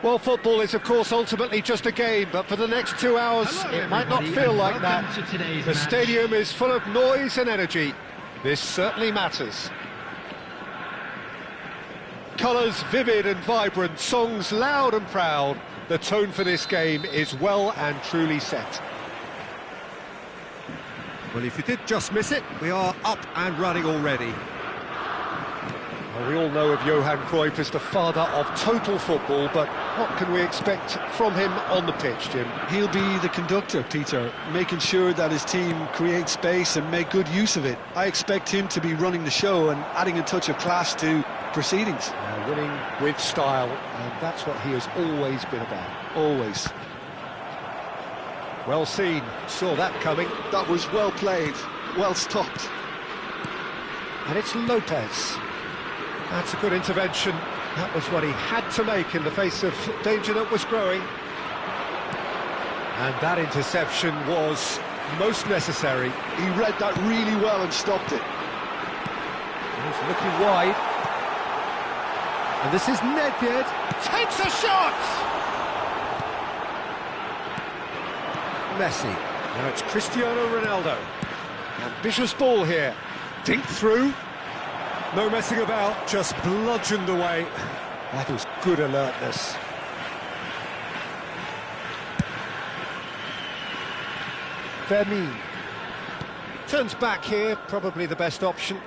Well, football is, of course, ultimately just a game, but for the next 2 hours, it might not feel like that. The stadium is full of noise and energy. This certainly matters. Colours vivid and vibrant, songs loud and proud. The tone for this game is well and truly set. Well, if you did just miss it, we are up and running already. Well, we all know of Johan Cruyff as the father of total football, but what can we expect from him on the pitch, Jim? He'll be the conductor, Peter, making sure that his team creates space and make good use of it. I expect him to be running the show and adding a touch of class to proceedings. Winning with style, and that's what he has always been about. Always. Well seen, saw that coming. That was well played, well stopped. And it's Lopez. That's a good intervention. That was what he had to make in the face of danger that was growing. And that interception was most necessary. He read that really well and stopped it. He's looking wide. And this is Nedved. Takes a shot! Messi. Now it's Cristiano Ronaldo. Ambitious ball here. Dink through. No messing about, just bludgeoned away. That was good alertness. Vermeer. Turns back here, probably the best option.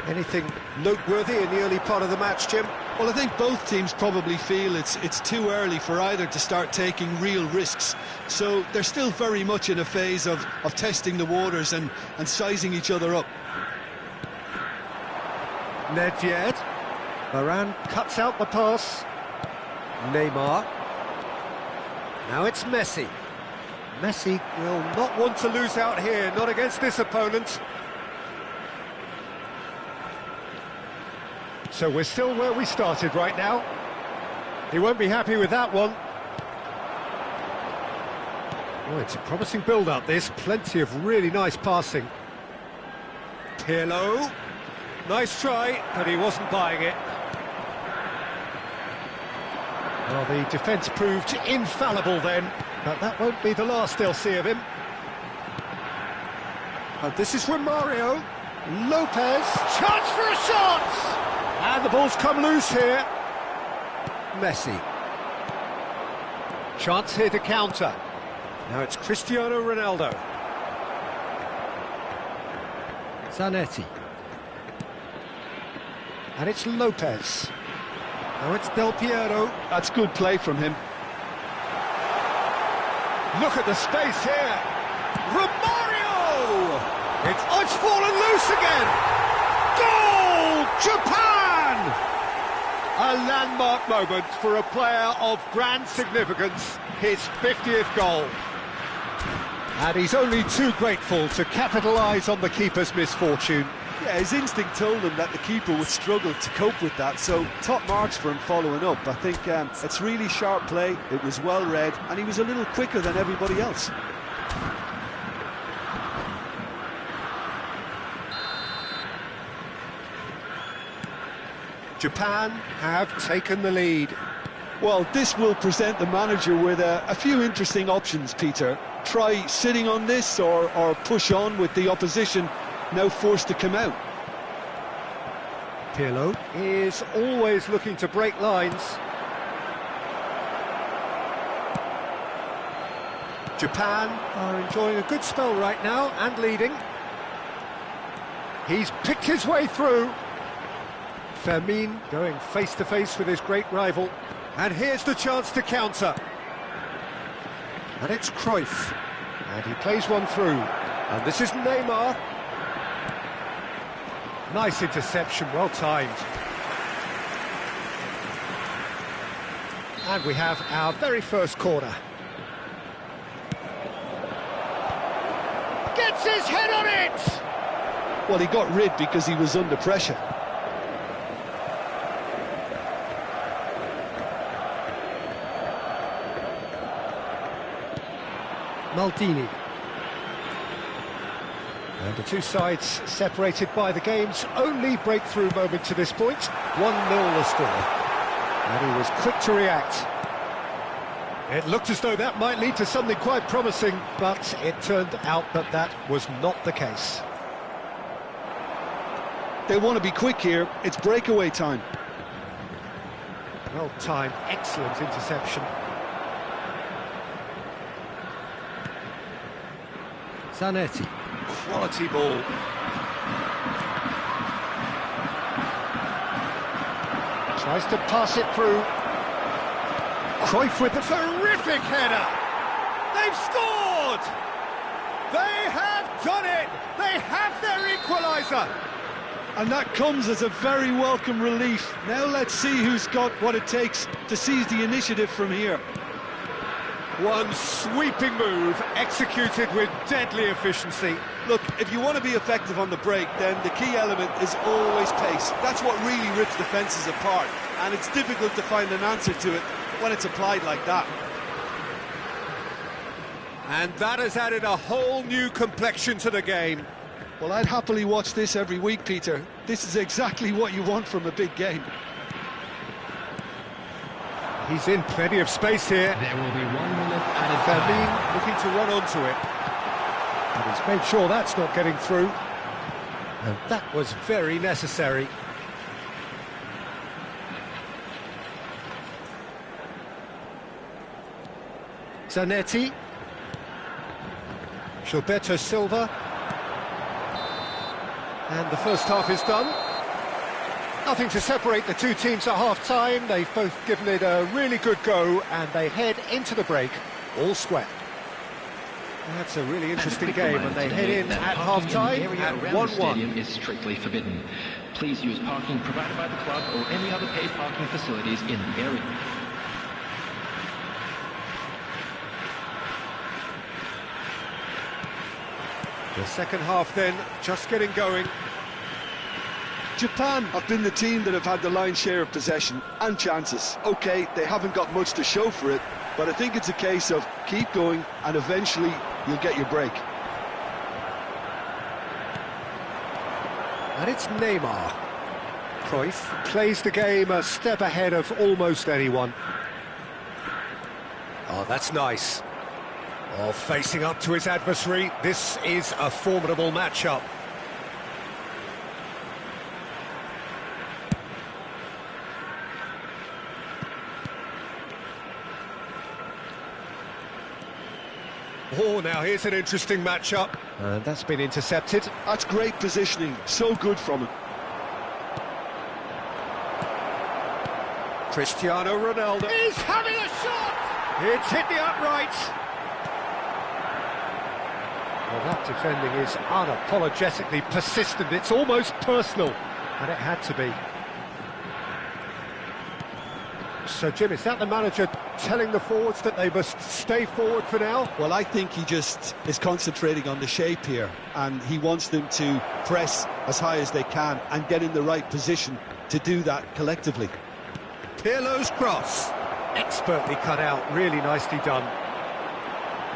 Anything noteworthy in the early part of the match, Jim? Well, I think both teams probably feel it's too early for either to start taking real risks. So they're still very much in a phase of testing the waters and sizing each other up. Nedved. Varane cuts out the pass. Neymar. Now it's Messi. Messi will not want to lose out here, not against this opponent. So we're still where we started right now. He won't be happy with that one. Oh, it's a promising build-up, this. Plenty of really nice passing. Pirlo. Nice try, but he wasn't buying it. Well, the defence proved infallible then, but that won't be the last they'll see of him. And this is from Mario. Lopez. Chance for a shot! And the ball's come loose here. Messi. Chance here to counter. Now it's Cristiano Ronaldo. Zanetti. And it's Lopez. Now it's Del Piero. That's good play from him. Look at the space here. Romario! It's fallen loose again. Goal! Japan! A landmark moment for a player of grand significance. His 50th goal. And he's only too grateful to capitalise on the keeper's misfortune. Yeah, his instinct told him that the keeper would struggle to cope with that, so top marks for him following up. I think it's really sharp play, it was well read, and he was a little quicker than everybody else. Japan have taken the lead. Well, this will present the manager with a few interesting options, Peter. Try sitting on this or push on with the opposition now forced to come out. Pirlo is always looking to break lines. Japan are enjoying a good spell right now and leading. He's picked his way through. Fermin going face-to-face with his great rival. And here's the chance to counter. And it's Cruyff. And he plays one through. And this is Neymar. Nice interception, well timed. And we have our very first corner. Gets his head on it! Well, he got rid because he was under pressure. Maldini. And the two sides separated by the game's only breakthrough moment to this point. 1-0 the score. And he was quick to react. It looked as though that might lead to something quite promising, but it turned out that that was not the case. They want to be quick here. It's breakaway time. Well timed, excellent interception. Zanetti. Quality ball. Tries to pass it through. Cruyff with a terrific header. They've scored! They have done it! They have their equaliser! And that comes as a very welcome relief. Now let's see who's got what it takes to seize the initiative from here. One sweeping move, executed with deadly efficiency. Look, if you want to be effective on the break, then the key element is always pace. That's what really rips defences apart, and it's difficult to find an answer to it when it's applied like that. And that has added a whole new complexion to the game. Well, I'd happily watch this every week, Peter. This is exactly what you want from a big game. He's in plenty of space here. There will be 1 minute added Fermin time. looking to run onto it. And he's made sure that's not getting through. And that was very necessary. Zanetti. Gilberto Silva. And the first half is done. Nothing to separate the two teams at half-time. They've both given it a really good go, and they head into the break all square. That's a really interesting game, and they head in at half-time at 1-1. Stadium is strictly forbidden. Please use parking provided by the club or any other paid parking facilities in the area. The second half then, just getting going. Japan have been the team that have had the lion's share of possession and chances. OK, they haven't got much to show for it, but I think it's a case of keep going and eventually you'll get your break. And it's Neymar. Cruyff plays the game a step ahead of almost anyone. Oh, that's nice. Oh, facing up to his adversary, this is a formidable matchup. Oh, now here's an interesting matchup. And that's been intercepted. That's great positioning, so good from him. Cristiano Ronaldo. He's having a shot! It's hit the upright. Well, that defending is unapologetically persistent. It's almost personal, and it had to be. So, Jim, is that the manager telling the forwards that they must stay forward for now? Well, I think he just is concentrating on the shape here, and he wants them to press as high as they can and get in the right position to do that collectively. Pirlo's cross. Expertly cut out, really nicely done.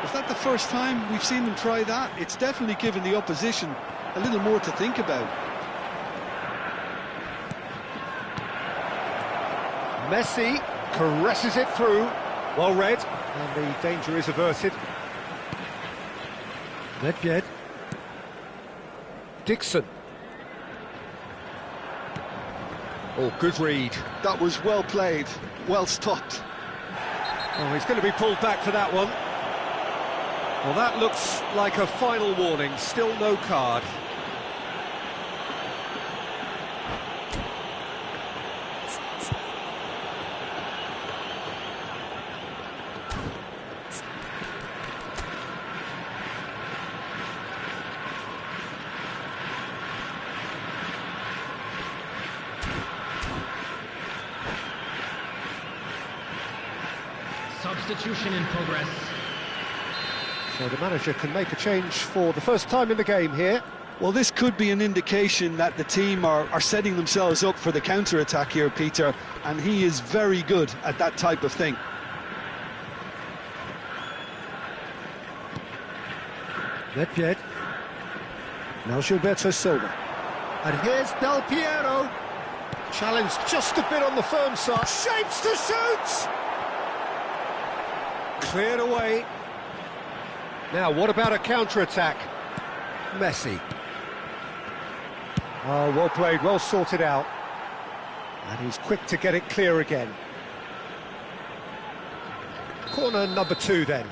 Is that the first time we've seen them try that? It's definitely given the opposition a little more to think about. Messi caresses it through. Well read, and the danger is averted. Nedved. Dixon. Oh, good read. That was well played, well stopped. Oh, he's going to be pulled back for that one. Well, that looks like a final warning. Still no card. Substitution in progress. So the manager can make a change for the first time in the game here. Well, this could be an indication that the team are setting themselves up for the counter-attack here, Peter, and he is very good at that type of thing. Nedved. Now Gilberto Silva. And here's Del Piero. Challenge just a bit on the firm side. Shapes to shoot! Cleared away. Now, what about a counter-attack? Messi. Oh, well played, well sorted out. And he's quick to get it clear again. Corner number 2 then.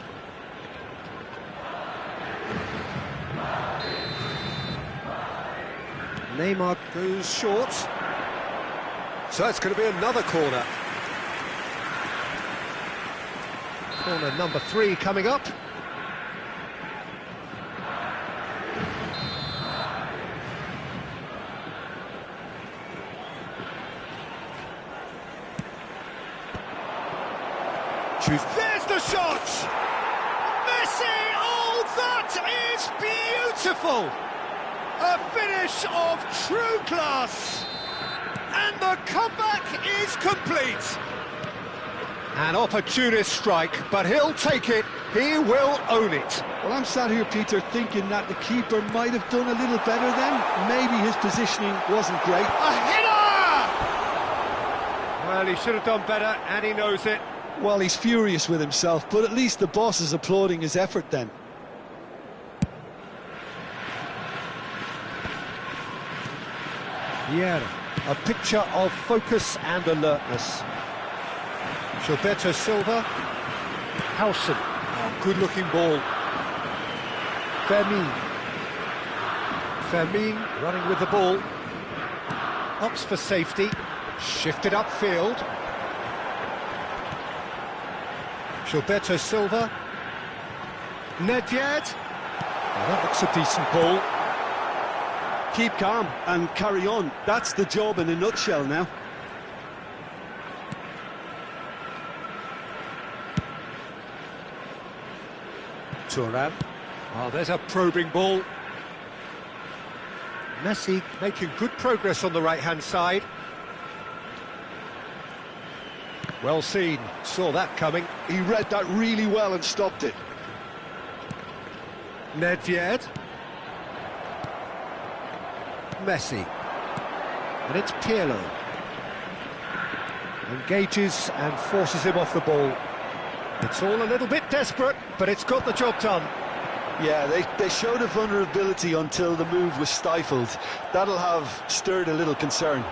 Neymar goes short. So it's going to be another corner. Corner number 3 coming up. There's the shot! Messi! Oh, that is beautiful! A finish of true class! And the comeback is complete! An opportunist strike, but he'll take it. He will own it. Well, I'm sat here, Peter, thinking that the keeper might have done a little better then. Maybe his positioning wasn't great. A header! Well, he should have done better, and he knows it. Well, he's furious with himself, but at least the boss is applauding his effort then. Yeah, a picture of focus and alertness. Gilberto Silva. Howson. Oh, good-looking ball. Fermin running with the ball. Ups for safety. Shifted upfield. Gilberto Silva. Nedved. Oh, that looks a decent ball. Keep calm and carry on. That's the job in a nutshell now. Thuram. Oh, there's a probing ball. Messi making good progress on the right-hand side. Well seen, saw that coming. He read that really well and stopped it. Nedved. Messi. And it's Pirlo. Engages and forces him off the ball. It's all a little bit desperate, but it's got the job done. Yeah, they showed a vulnerability until the move was stifled. That'll have stirred a little concern.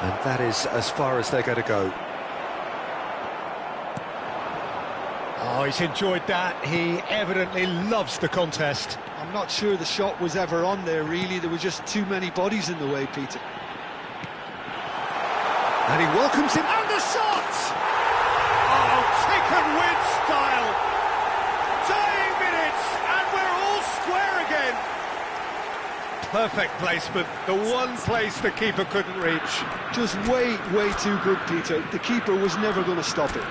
And that is as far as they're going to go. Oh, he's enjoyed that. He evidently loves the contest. I'm not sure the shot was ever on there, really. There were just too many bodies in the way, Peter. And he welcomes him. And the shot! Oh, taken with style. Dying minutes, and we're all square again. Perfect placement. The one place the keeper couldn't reach. Just way too good, Peter. The keeper was never going to stop it.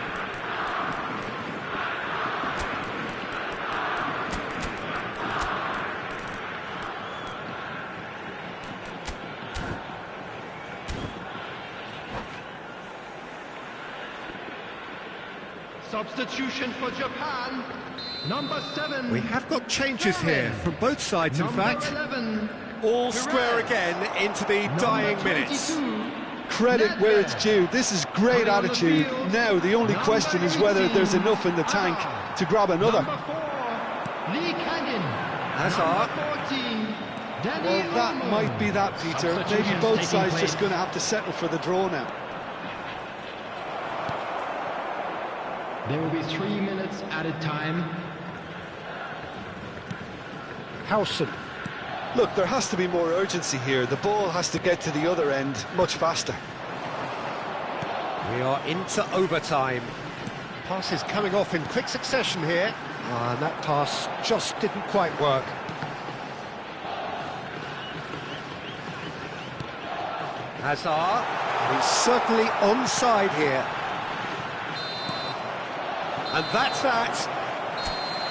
Substitution for Japan, number 7. We have got changes here from both sides, in fact. 11, all square again into the dying minutes. Credit where it's due. This is great attitude. Now the only question is whether there's enough in the tank to grab another. Hazard. Well, that might be that, Peter. Maybe both sides just going to have to settle for the draw now. There will be 3 minutes added time. Howson. Look, there has to be more urgency here. The ball has to get to the other end much faster. We are into overtime. Passes coming off in quick succession here. And that pass just didn't quite work. Hazard. He's certainly onside here. And that's that.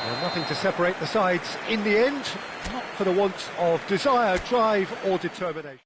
Well, nothing to separate the sides in the end, not for the want of desire, drive or determination.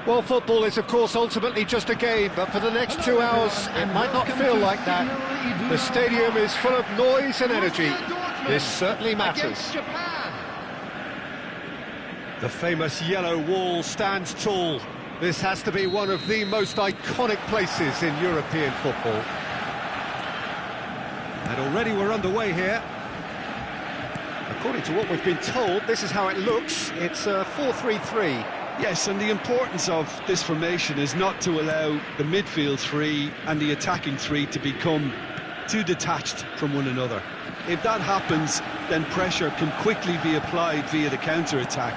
Well, football is, of course, ultimately just a game, but for the next 2 hours, it might not feel like that. The stadium is full of noise and energy. This certainly matters. The famous yellow wall stands tall. This has to be one of the most iconic places in European football. And already we're underway here. According to what we've been told, this is how it looks. It's a 4-3-3. Yes, and the importance of this formation is not to allow the midfield three and the attacking three to become too detached from one another. If that happens, then pressure can quickly be applied via the counter-attack,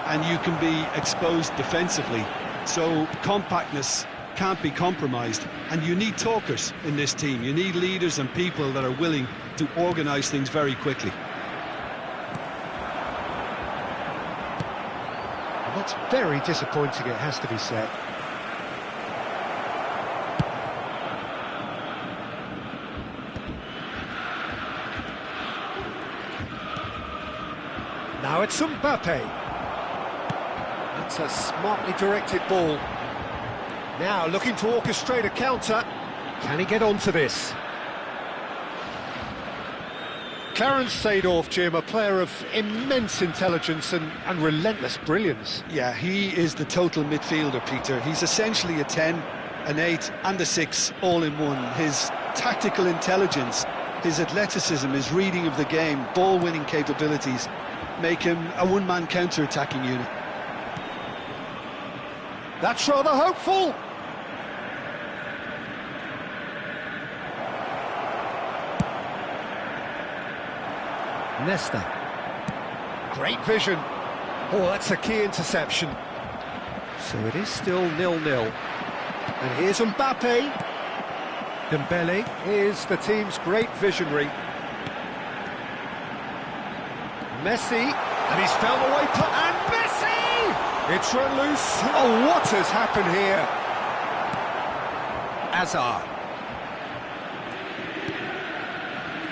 and you can be exposed defensively. So compactness can't be compromised, and you need talkers in this team. You need leaders and people that are willing to organise things very quickly. That's very disappointing, it has to be said. Now it's Mbappe. That's a smartly directed ball. Now looking to orchestrate a counter. Can he get onto this? Clarence Seedorf, Jim, a player of immense intelligence and relentless brilliance. Yeah, he is the total midfielder, Peter. He's essentially a 10, an 8 and a 6 all in one. His tactical intelligence, his athleticism, his reading of the game, ball-winning capabilities make him a one-man counter-attacking unit. That's rather hopeful. Nesta. Great vision. Oh, that's a key interception. So it is still 0-0. And here's Mbappe. Dembele is the team's great visionary. Messi. And he's found the way to... And Messi! It's run loose. Oh, what has happened here? Hazard.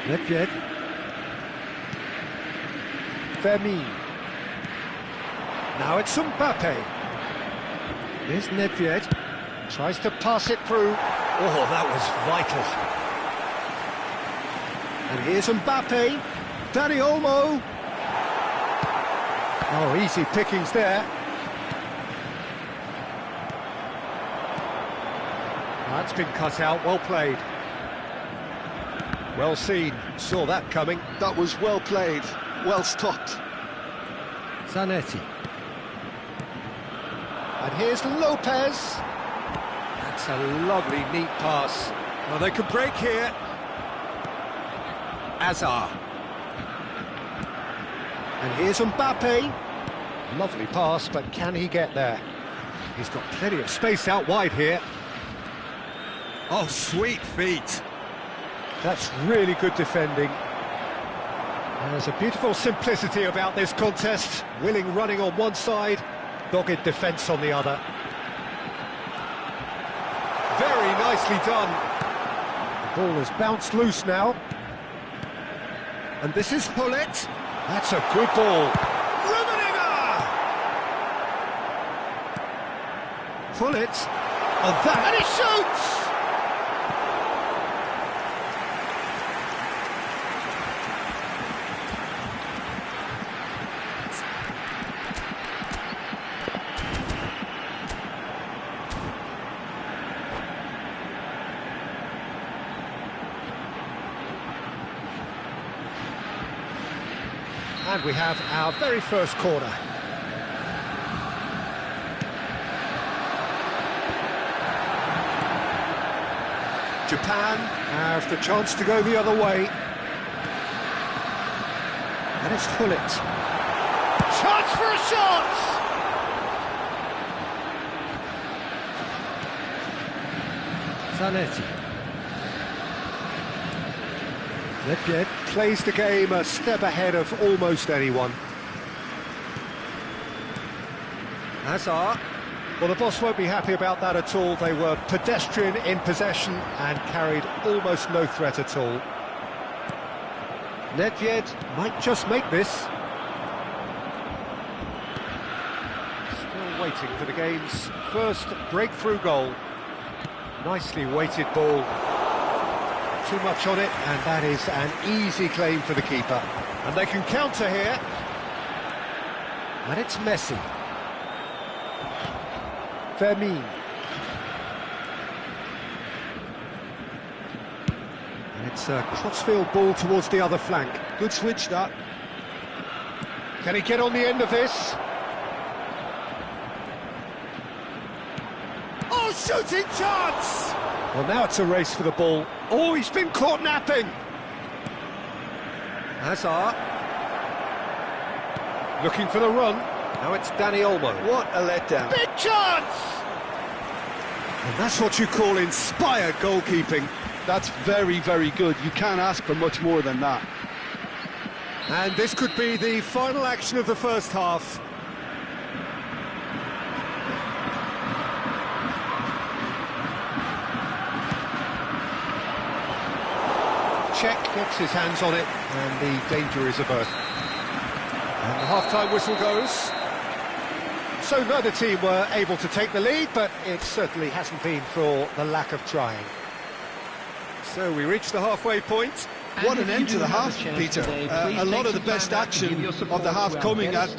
Nedved. Vermeer. Now it's Mbappe. Here's Nedved. Tries to pass it through. Oh, that was vital. And here's Mbappe. Dani Olmo. Oh, easy pickings there. That's been cut out, well played. Well seen, saw that coming. That was well played, well stopped. Zanetti. And here's Lopez. That's a lovely, neat pass. Well, they could break here. Hazard. And here's Mbappe. Lovely pass, but can he get there? He's got plenty of space out wide here. Oh, sweet feet. That's really good defending. There's a beautiful simplicity about this contest. Willing running on one side, dogged defence on the other. Very nicely done. The ball has bounced loose now. And this is Hullet. That's a good ball. Hullet. Oh, that, and he shoots! And we have our very first corner. Japan have the chance to go the other way. And it's Hullet. Chance for a shot! Zanetti. Nedved plays the game a step ahead of almost anyone. Hazard. Well, the boss won't be happy about that at all. They were pedestrian in possession and carried almost no threat at all. Nedved might just make this. Still waiting for the game's first breakthrough goal. Nicely weighted ball. Too much on it, and that is an easy claim for the keeper. And they can counter here. And it's Messi. Fermin. And it's a crossfield ball towards the other flank. Good switch, that. Can he get on the end of this? Oh, shooting chance! Well, now it's a race for the ball. Oh, he's been caught napping. Hazard. Looking for the run. Now it's Dani Olmo. What a letdown. Big chance! And that's what you call inspired goalkeeping. That's very, very good. You can't ask for much more than that. And this could be the final action of the first half. Czech gets his hands on it, and the danger is averted. And the half-time whistle goes. So neither team were able to take the lead, but it certainly hasn't been for the lack of trying. So we reach the halfway point. What an end to the half, Peter. A lot of the best action of the half coming at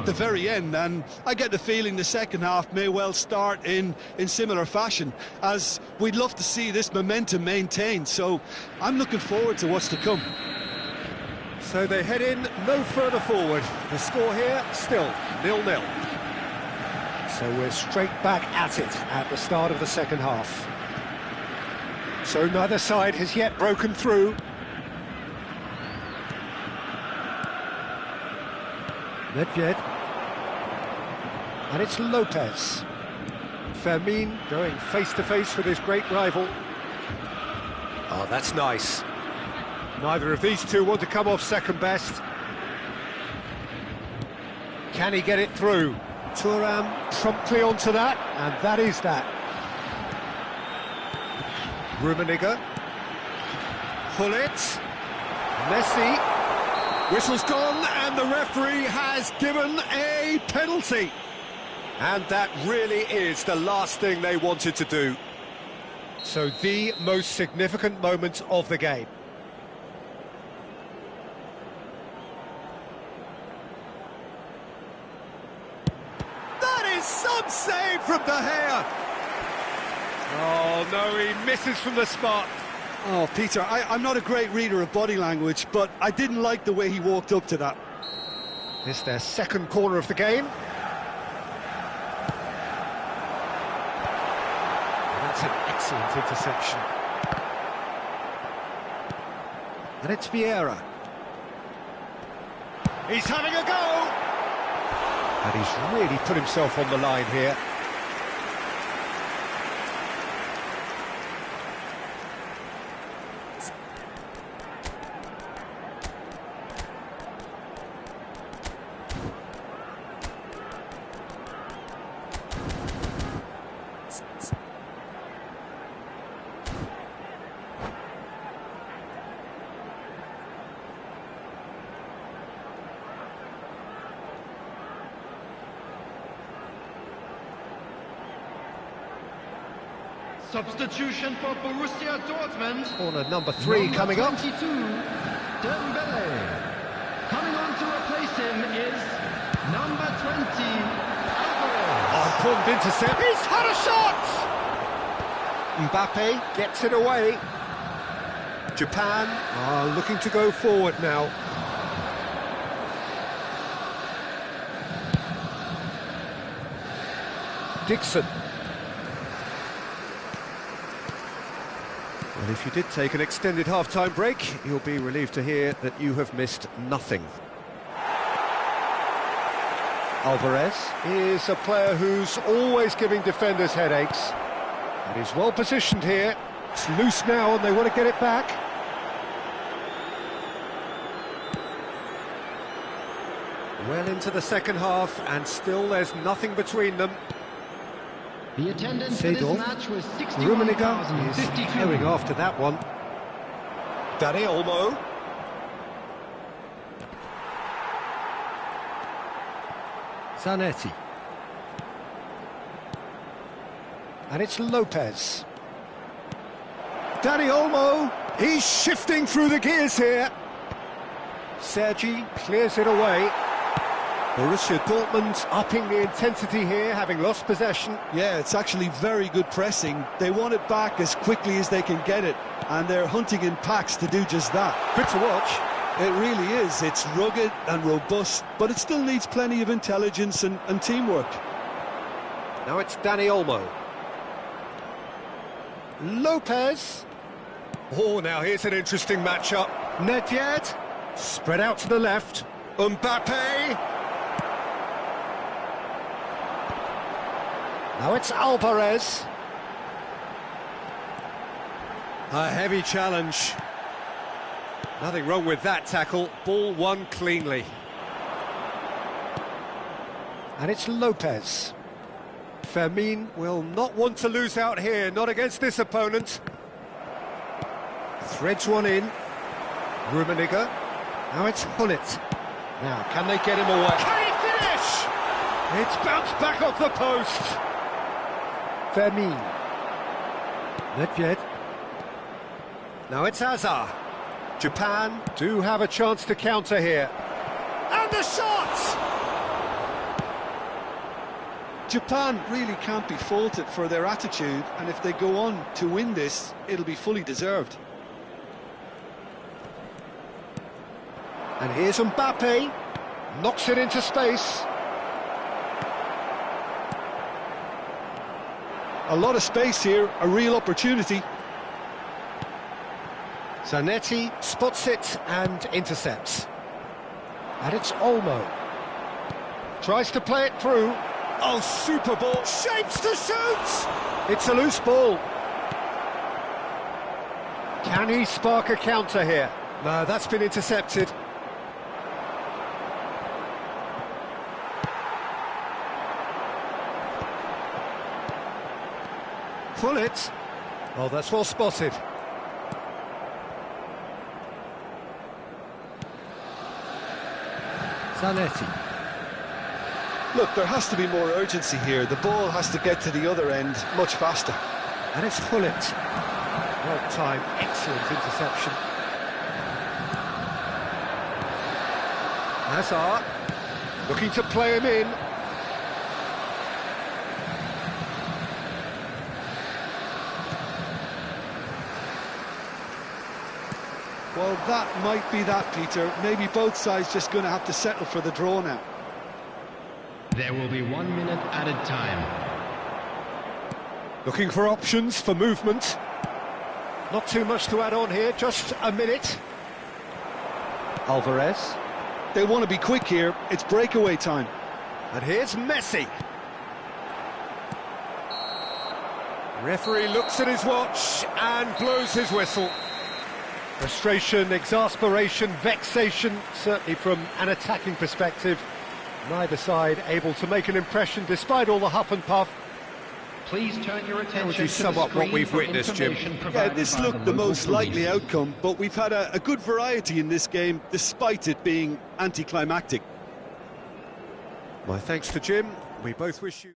the very end, and I get the feeling the second half may well start in similar fashion, as we'd love to see this momentum maintained, so I'm looking forward to what's to come. So they head in no further forward. The score here, still 0-0. So we're straight back at it at the start of the second half. So neither side has yet broken through. Nedved. And it's Lopez. Fermin going face-to-face with his great rival. Oh, that's nice. Neither of these two want to come off second best. Can he get it through? Thuram promptly onto that, and that is that. Rummenigge. Hullet. Messi. Whistle's gone, and the referee has given a penalty. And that really is the last thing they wanted to do. So the most significant moment of the game. That is some save from De Gea. Oh no, he misses from the spot. Oh, Peter, I'm not a great reader of body language, but I didn't like the way he walked up to that. It's their second corner of the game. That's an excellent interception. And it's Vieira. He's having a go! And he's really put himself on the line here. Substitution for Borussia Dortmund. Corner number 3 coming up. 22, Dembele. Coming on to replace him is number 20, Alvarez. Oh, important intercept. He's had a shot! Mbappe gets it away. Japan are looking to go forward now. Dixon. Well, if you did take an extended half-time break, you'll be relieved to hear that you have missed nothing. Alvarez is a player who's always giving defenders headaches. And he's well positioned here. It's loose now and they want to get it back. Well into the second half and still there's nothing between them. The attendance for this match was Rummenigge is 61,052. going after that one. Danny Olmo. Zanetti. And it's Lopez. Danny Olmo, he's shifting through the gears here. Sergi clears it away. Borussia Dortmund upping the intensity here, having lost possession. Yeah, it's actually very good pressing. They want it back as quickly as they can get it, and they're hunting in packs to do just that. Good to watch. It really is. It's rugged and robust, but it still needs plenty of intelligence and teamwork. Now it's Danny Olmo. Lopez. Oh, now here's an interesting matchup. Nedved, spread out to the left. Mbappe. Now it's Alvarez. A heavy challenge. Nothing wrong with that tackle. Ball won cleanly. And it's Lopez. Fermin will not want to lose out here, not against this opponent. Threads one in. Rummenigge. Now it's Hullet. Now, can they get him away? Can he finish? It's bounced back off the post. Fermin. Nedved. Now it's Hazard. Japan do have a chance to counter here. And the shot! Japan really can't be faulted for their attitude, and if they go on to win this, it'll be fully deserved. And here's Mbappe. Knocks it into space. A lot of space here, a real opportunity. Zanetti spots it and intercepts. And it's Olmo. Tries to play it through. Oh, super ball. Shapes to shoot! It's a loose ball. Can he spark a counter here? No, that's been intercepted. Pull it. Oh, that's well spotted. Zanetti. Look, there has to be more urgency here. The ball has to get to the other end much faster. And it's Hullet. Well timed, excellent interception. Hazard, looking to play him in. Well, that might be that, Peter. Maybe both sides just going to have to settle for the draw now. There will be 1 minute added time. Looking for options for movement. Not too much to add on here, just a minute. Alvarez. They want to be quick here. It's breakaway time. And here's Messi. Referee looks at his watch and blows his whistle. Frustration, exasperation, vexation, certainly from an attacking perspective. Neither side able to make an impression despite all the huff and puff. Please turn your attention Would you to sum the up what screen we've for witnessed, Jim? information Yeah, provided this by looked the local most likely police. outcome, but we've had a good variety in this game, despite it being anticlimactic. My thanks to Jim. We both wish you...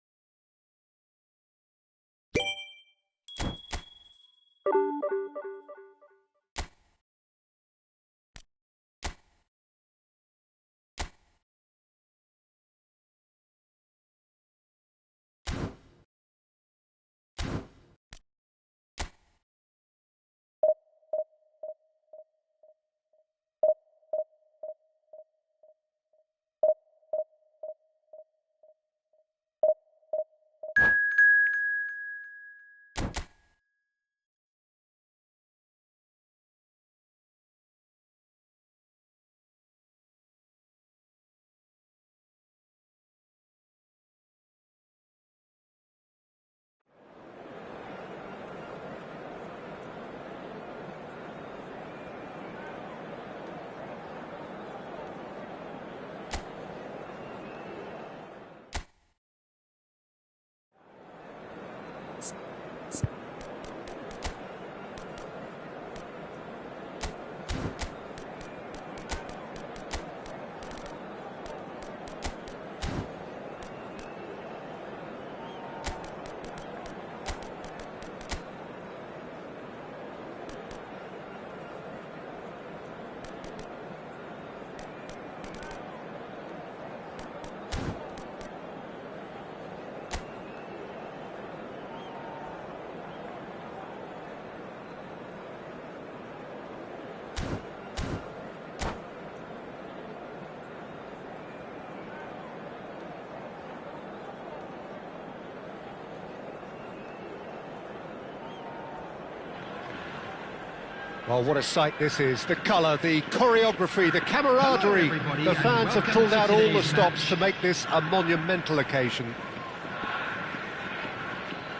Well, what a sight this is. The colour, the choreography, the camaraderie. The fans have pulled out all the stops to make this a monumental occasion.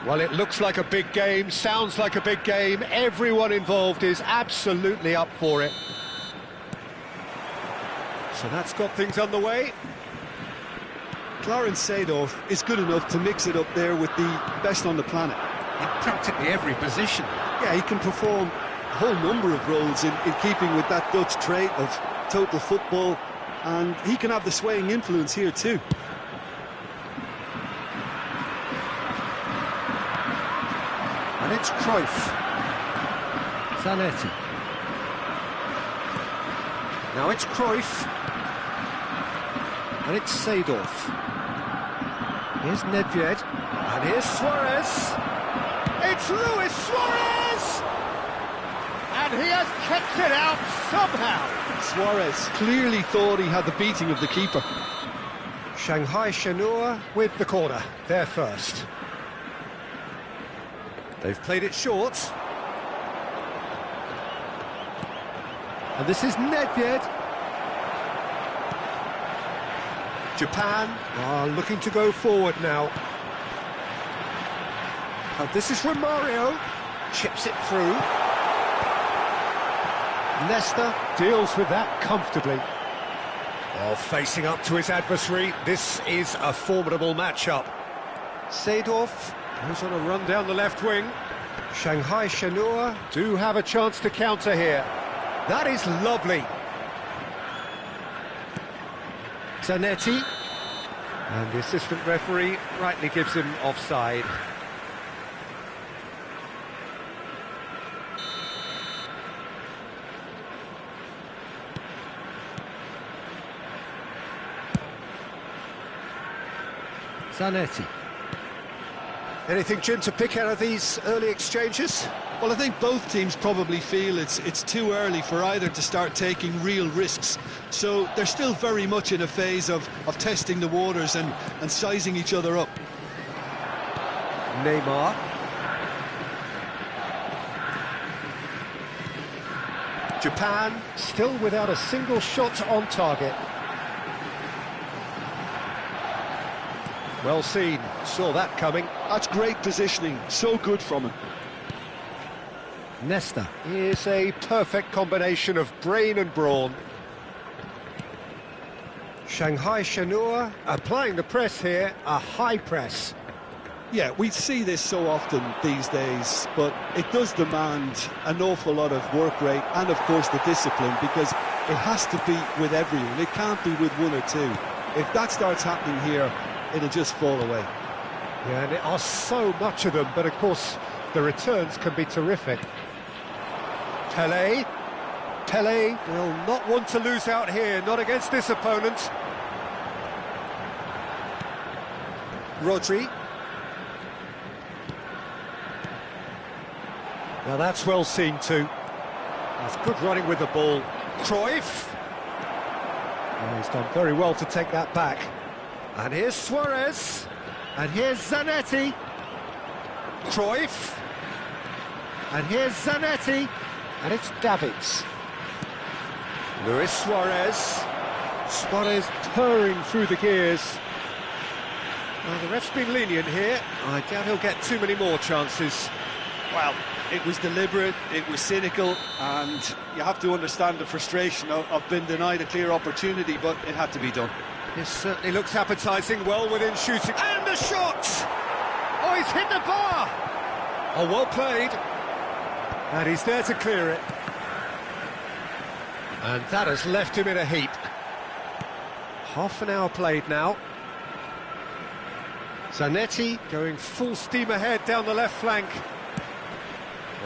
Well, it looks like a big game, sounds like a big game. Everyone involved is absolutely up for it. So that's got things underway. Clarence Seedorf is good enough to mix it up there with the best on the planet. In practically every position. Yeah, he can perform a whole number of roles in keeping with that Dutch trait of total football, and he can have the swaying influence here too. And it's Cruyff. Zanetti. Now it's Cruyff. And it's Seedorf. Here's Nedved. And here's Suarez. It's Luis Suarez! And he has kept it out somehow. Suarez clearly thought he had the beating of the keeper. Shanghai Shenhua with the corner. They're first. They've played it short. And this is Nedved. Japan are looking to go forward now. And this is Romario. Chips it through. Nesta deals with that comfortably. Well, facing up to his adversary, this is a formidable matchup. Seedorf goes on a run down the left wing. Shanghai Shenhua do have a chance to counter here. That is lovely. Zanetti. And the assistant referee rightly gives him offside. Zanetti. Anything, Jim, to pick out of these early exchanges? Well, I think both teams probably feel it's too early for either to start taking real risks. So they're still very much in a phase of testing the waters and sizing each other up. Neymar. Japan still without a single shot on target. Well seen, saw that coming. That's great positioning, so good from him. Nesta is a perfect combination of brain and brawn. Shanghai Shenhua applying the press here, a high press. Yeah, we see this so often these days, but it does demand an awful lot of work rate and, of course, the discipline, because it has to be with everyone. It can't be with one or two. If that starts happening here, it'll just fall away. Yeah, and there are so much of them, but of course the returns can be terrific. Pele will not want to lose out here, not against this opponent. Rodri. Now that's well seen too. That's good running with the ball. Cruyff. Oh, he's done very well to take that back. And here's Suarez. And here's Zanetti. Cruyff. And here's Zanetti. And it's Davids. Luis Suarez. Suarez purring through the gears. Well, the ref's been lenient here. I doubt he'll get too many more chances. Well, it was deliberate, it was cynical, and you have to understand the frustration of being denied a clear opportunity, but it had to be done. This certainly looks appetising, well within shooting. And the shot! Oh, he's hit the bar! Oh, well played. And he's there to clear it. And that has left him in a heap. Half an hour played now. Zanetti going full steam ahead down the left flank.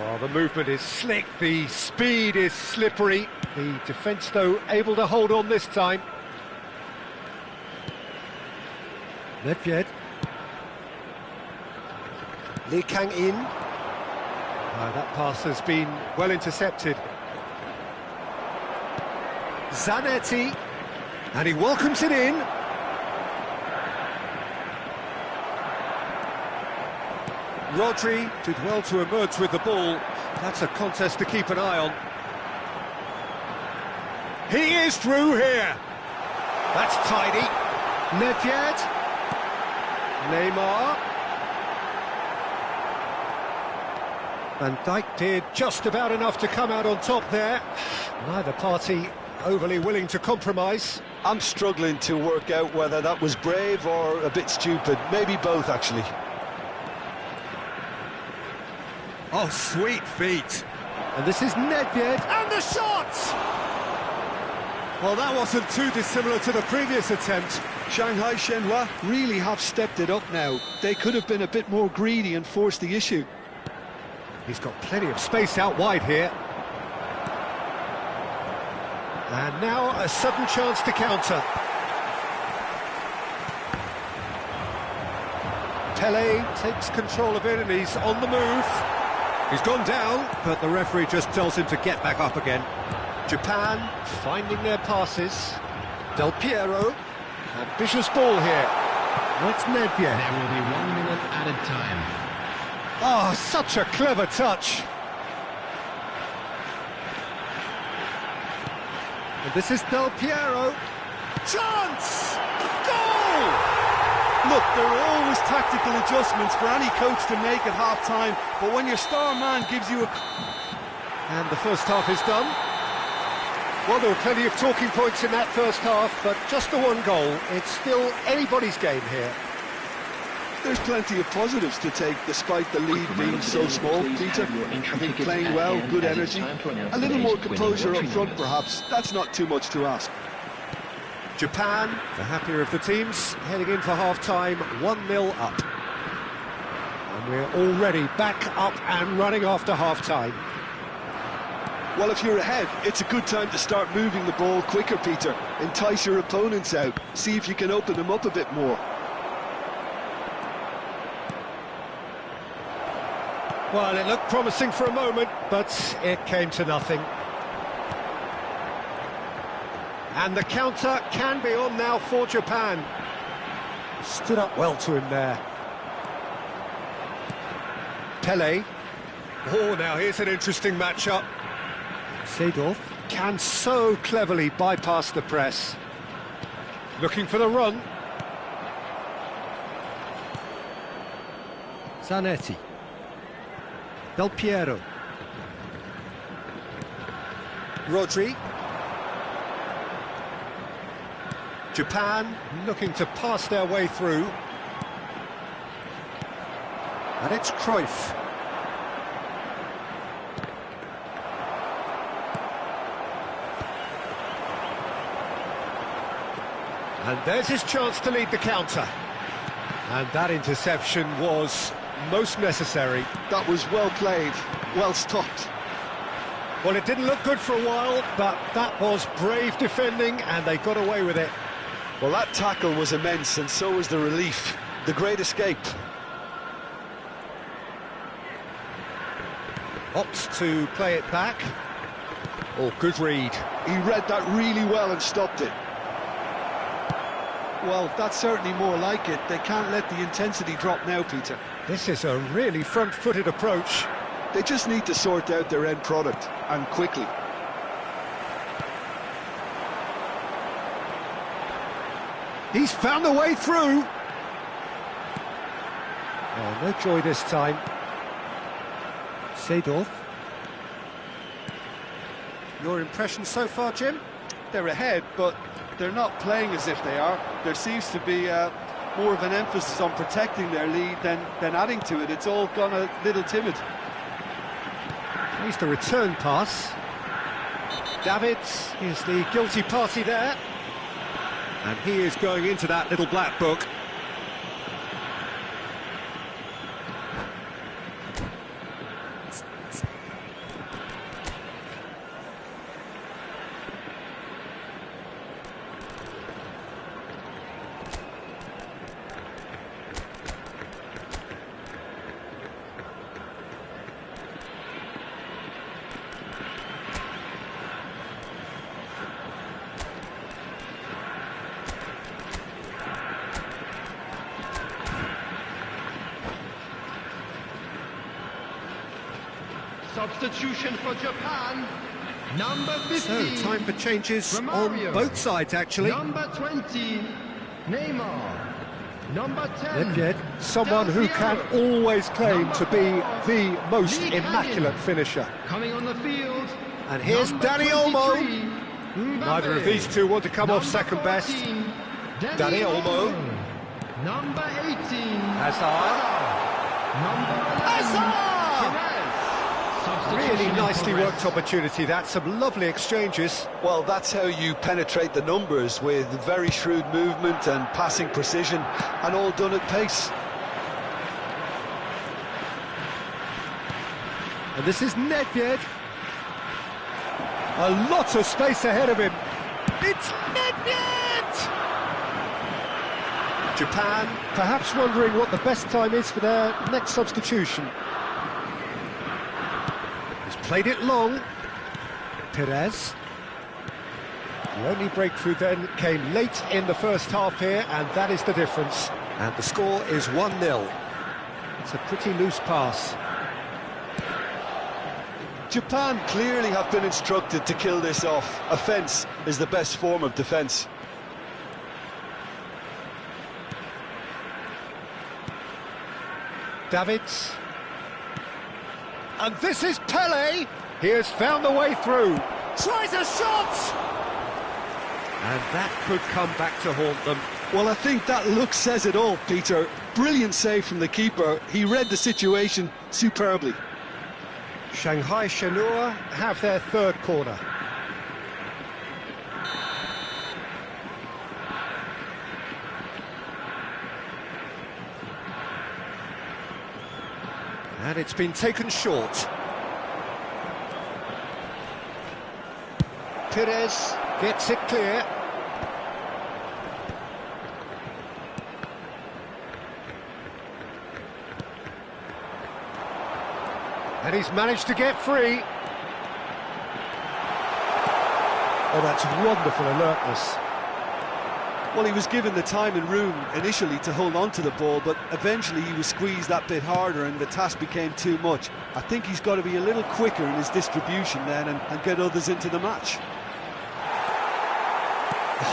Oh, the movement is slick, the speed is slippery. The defence, though, able to hold on this time. Nedved. Lee Kang-in. That pass has been well intercepted. Zanetti. And he welcomes it in. Rodri did well to emerge with the ball. That's a contest to keep an eye on. He is through here. That's tidy. Nedved. Neymar. Van Dijk did just about enough to come out on top there. Neither party overly willing to compromise. I'm struggling to work out whether that was brave or a bit stupid. Maybe both, actually. Oh, sweet feet. And this is Nedved, and the shot! Well, that wasn't too dissimilar to the previous attempt. Shanghai Shenhua really have stepped it up now. They could have been a bit more greedy and forced the issue. He's got plenty of space out wide here. And now a sudden chance to counter. Pele takes control of it and he's on the move. He's gone down, but the referee just tells him to get back up again. Japan finding their passes. Del Piero, ambitious ball here. That's Nedved. There will be 1 minute added time. Oh, such a clever touch. And this is Del Piero. Chance! Goal! Look, there are always tactical adjustments for any coach to make at half-time, but when your star man gives you a... And the first half is done. Well, there were plenty of talking points in that first half, but just the one goal. It's still anybody's game here. There's plenty of positives to take, despite the lead being so small, Peter. I think playing well, good energy, a little more composure up front perhaps. That's not too much to ask. Japan, the happier of the teams, heading in for half-time, 1-0 up. And we're already back up and running after half-time. Well, if you're ahead, it's a good time to start moving the ball quicker, Peter. Entice your opponents out, see if you can open them up a bit more. Well, it looked promising for a moment, but it came to nothing. And the counter can be on now for Japan. Stood up well to him there. Pele. Oh, now here's an interesting matchup. Seedorf can so cleverly bypass the press. Looking for the run. Zanetti. Del Piero. Rodri. Japan looking to pass their way through. And it's Cruyff. And there's his chance to lead the counter. And that interception was most necessary. That was well played, well stopped. Well, it didn't look good for a while, but that was brave defending, and they got away with it. Well, that tackle was immense, and so was the relief. The great escape. Opts to play it back. Oh, good read. He read that really well and stopped it. Well, that's certainly more like it. They can't let the intensity drop now, Peter. This is a really front-footed approach. They just need to sort out their end product, and quickly. He's found a way through. Oh, no joy this time. Seedorf. Your impression so far, Jim? They're ahead, but they're not playing as if they are. There seems to be more of an emphasis on protecting their lead than adding to it. It's all gone a little timid. Here's the return pass. Davids is the guilty party there. And he is going into that little black book. Substitution for Japan, number 15. So, time for changes Romario. on both sides, actually. Number 20, Neymar. Number 10, Nedved, someone who can always claim to be the most immaculate finisher. Coming on the field. And here's number Dani Olmo. 23, Neither of Mbappe. these two want to come off Number second best. 14, Dani Olmo. Number 18, Hazard. Number 11, Hazard! Perez. Really Substitution in nicely progress. worked opportunity. That's some lovely exchanges. Well, that's how you penetrate the numbers, with very shrewd movement and passing precision, and all done at pace. And this is Nedved. A lot of space ahead of him. It's Nedved! Japan perhaps wondering what the best time is for their next substitution. He's played it long. Perez. The only breakthrough then came late in the first half here, and that is the difference. And the score is 1-0. It's a pretty loose pass. Japan clearly have been instructed to kill this off. Offence is the best form of defence. Davids. And this is Pele. He has found the way through. Tries a shot! And that could come back to haunt them. Well, I think that look says it all, Peter. Brilliant save from the keeper. He read the situation superbly. Shanghai Shenhua have their third corner. And it's been taken short. Perez gets it clear. And he's managed to get free. Oh, that's wonderful alertness. Well, he was given the time and room initially to hold on to the ball, but eventually he was squeezed that bit harder and the task became too much. I think he's got to be a little quicker in his distribution then and get others into the match.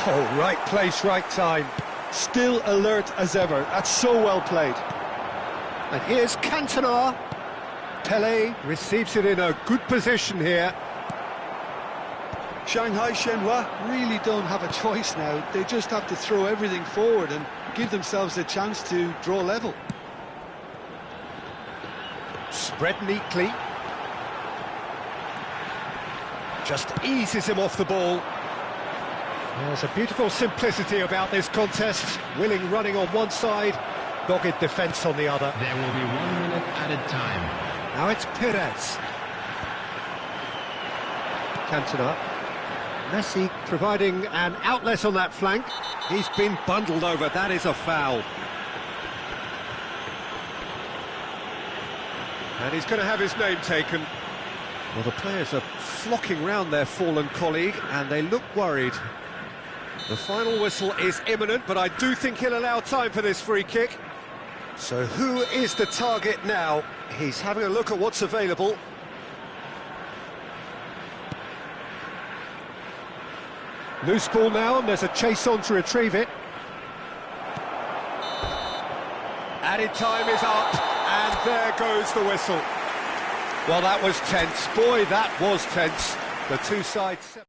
Oh, right place, right time. Still alert as ever. That's so well played. And here's Cantona. Pele receives it in a good position here. Shanghai Shenhua really don't have a choice now. They just have to throw everything forward and give themselves a chance to draw level. Spread neatly. Just eases him off the ball. There's a beautiful simplicity about this contest. Willing running on one side, dogged defence on the other. There will be 1 minute added time. Now it's Perez. Cantona. Messi providing an outlet on that flank. He's been bundled over. That is a foul. And he's going to have his name taken. Well, the players are flocking round their fallen colleague, and they look worried. The final whistle is imminent, but I do think he'll allow time for this free kick. So who is the target now? He's having a look at what's available. Loose ball now, and there's a chase on to retrieve it. Added time is up, and there goes the whistle. Well, that was tense. Boy, that was tense. The two sides...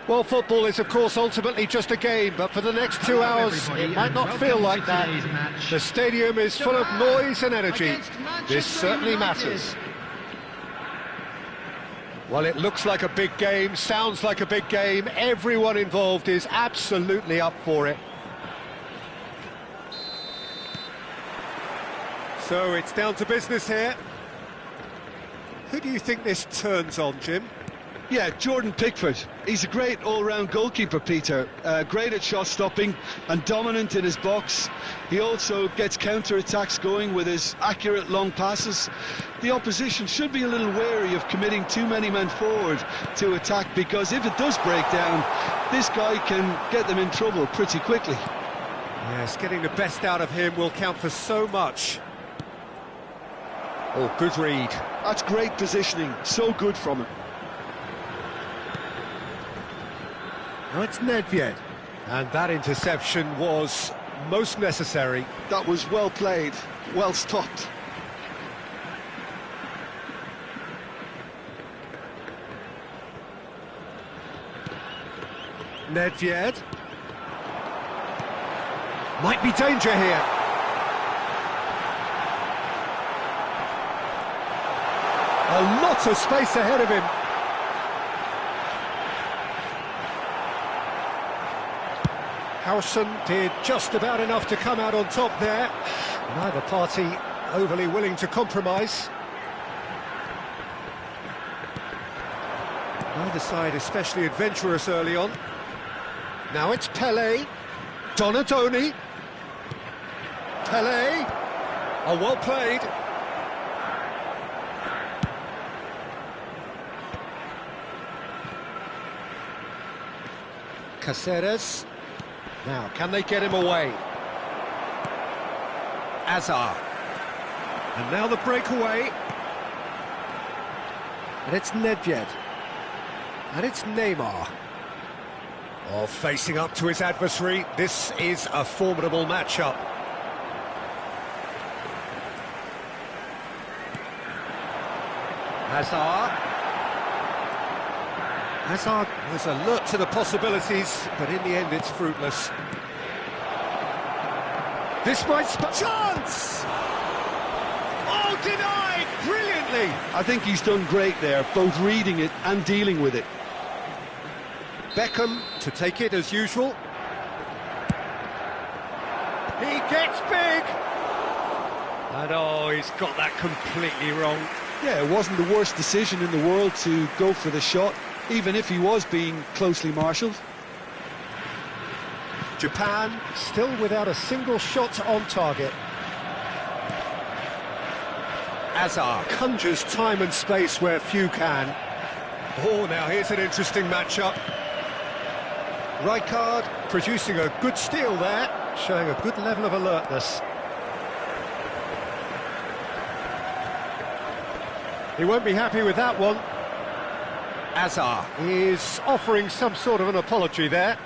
Well, football is, of course, ultimately just a game, but for the next 2 hours, it might not feel like that. The stadium is full of noise and energy. This certainly matters. Well, it looks like a big game, sounds like a big game. Everyone involved is absolutely up for it. So it's down to business here. Who do you think this turns on, Jim? Yeah, Jordan Pickford. He's a great all-round goalkeeper, Peter. Great at shot stopping and dominant in his box. He also gets counter-attacks going with his accurate long passes. The opposition should be a little wary of committing too many men forward to attack, because if it does break down, this guy can get them in trouble pretty quickly. Yes, getting the best out of him will count for so much. Oh, good read. That's great positioning, so good from him. Now it's Nedved, and that interception was most necessary. That was well played, well stopped. Nedved. Might be danger here. A lot of space ahead of him. Howson did just about enough to come out on top there. Neither party overly willing to compromise. Neither side especially adventurous early on. Now it's Pele. Donadoni. Pele. Oh, well played. Caceres. Now, can they get him away? Azar. And now the breakaway. And it's Nedved. And it's Neymar. Oh, facing up to his adversary. This is a formidable matchup. Hazard. Hazard was alert to the possibilities, but in the end it's fruitless. This might chance! Oh, denied! Brilliantly! I think he's done great there, both reading it and dealing with it. Beckham to take it as usual. He gets big! And oh, he's got that completely wrong. Yeah, it wasn't the worst decision in the world to go for the shot, even if he was being closely marshalled. Japan still without a single shot on target. Azar conjures time and space where few can. Oh, now here's an interesting matchup. Rijkaard producing a good steal there, showing a good level of alertness. He won't be happy with that one. Azar is offering some sort of an apology there.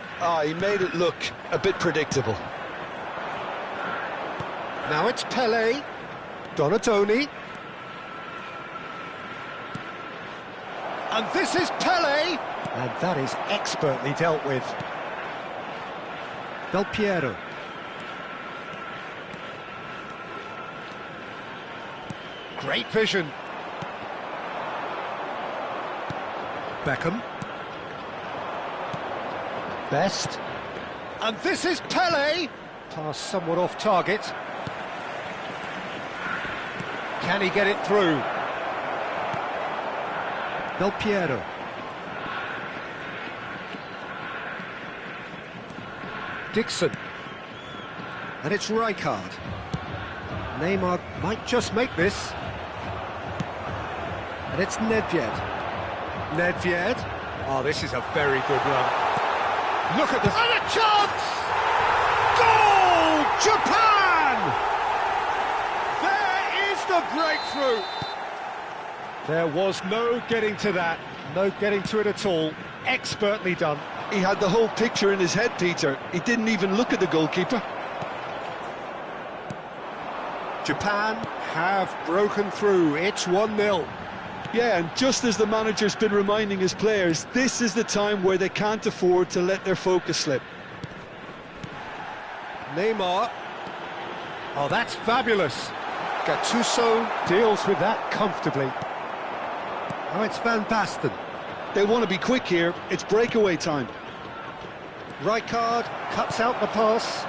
He made it look a bit predictable. Now it's Pele. Donadoni. And this is Pele. And that is expertly dealt with. Del Piero. Great vision. Beckham. Best. And this is Pele. Pass somewhat off target. Can he get it through? Del Piero. Dixon. And it's Rijkaard. Neymar might just make this. And it's Nedved. Nedved. Oh, this is a very good run. Look at this. And a chance! Goal! Japan! There is the breakthrough. There was no getting to that. No getting to it at all. Expertly done. He had the whole picture in his head, Peter. He didn't even look at the goalkeeper. Japan have broken through. It's 1-0. Yeah, and just as the manager's been reminding his players, this is the time where they can't afford to let their focus slip. Neymar. Oh, that's fabulous. Gattuso deals with that comfortably. Oh, it's Van Basten. They want to be quick here. It's breakaway time. Rijkaard cuts out the pass.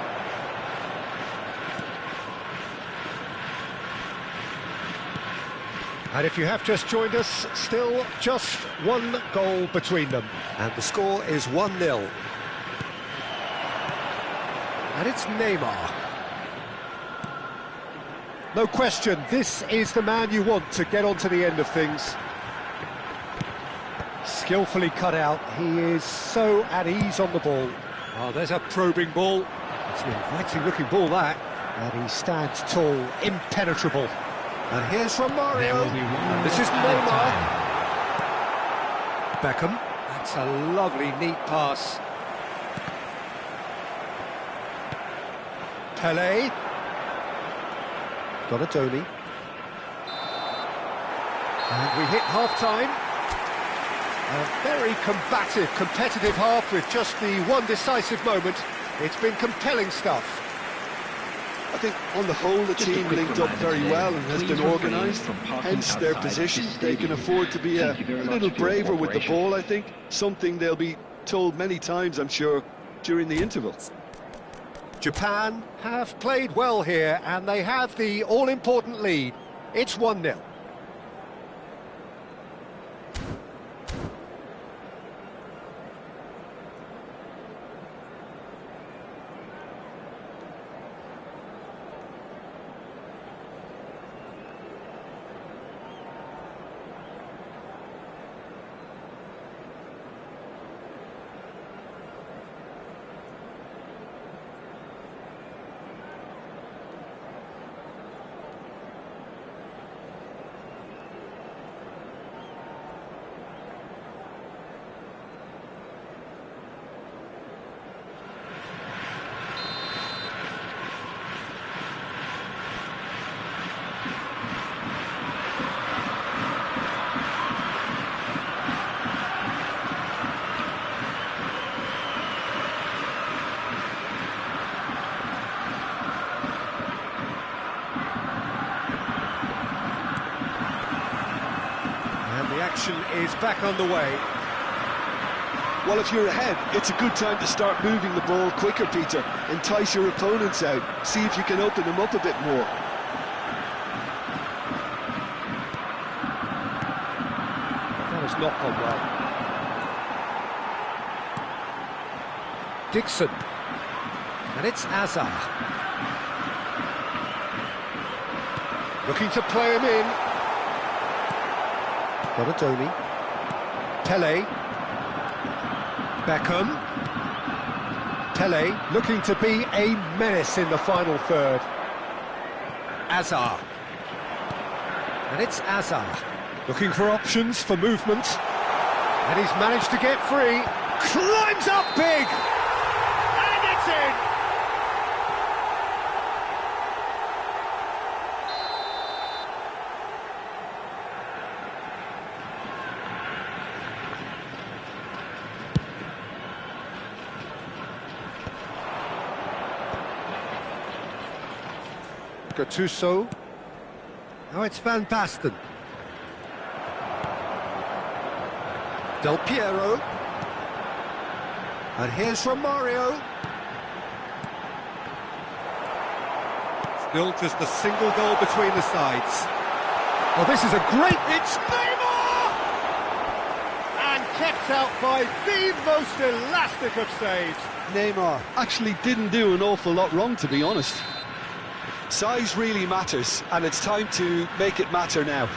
And if you have just joined us, still just one goal between them. And the score is 1-0. And it's Neymar. No question, this is the man you want to get onto the end of things. Skillfully cut out, he is so at ease on the ball. Oh, there's a probing ball. It's an inviting looking ball, that. And he stands tall, impenetrable. And here's from Mario. And this is Neymar. Beckham. That's a lovely, neat pass. Pele. Donatoni. And we hit half-time. A very combative, competitive half with just the one decisive moment. It's been compelling stuff. I think on the whole the team linked up very well and has been organised, hence their position. They can afford to be a little braver with the ball, I think. Something they'll be told many times, I'm sure, during the intervals. Japan have played well here and they have the all-important lead. It's 1-0. Action is back on the way. Well, if you're ahead, it's a good time to start moving the ball quicker, Peter. Entice your opponents out. See if you can open them up a bit more. That has not gone well. Dixon. And it's Azar. Looking to play him in. Donatoni. Pele. Beckham. Pele looking to be a menace in the final third. Azar. And it's Azar. Looking for options for movement. And he's managed to get free. Climbs up big! And it's in! Gattuso. Now it's Van Basten. Del Piero. And here's Romario. Still just a single goal between the sides. Oh, this is a great... It's Neymar! And kept out by the most elastic of saves. Neymar actually didn't do an awful lot wrong, to be honest. Size really matters, and it's time to make it matter now.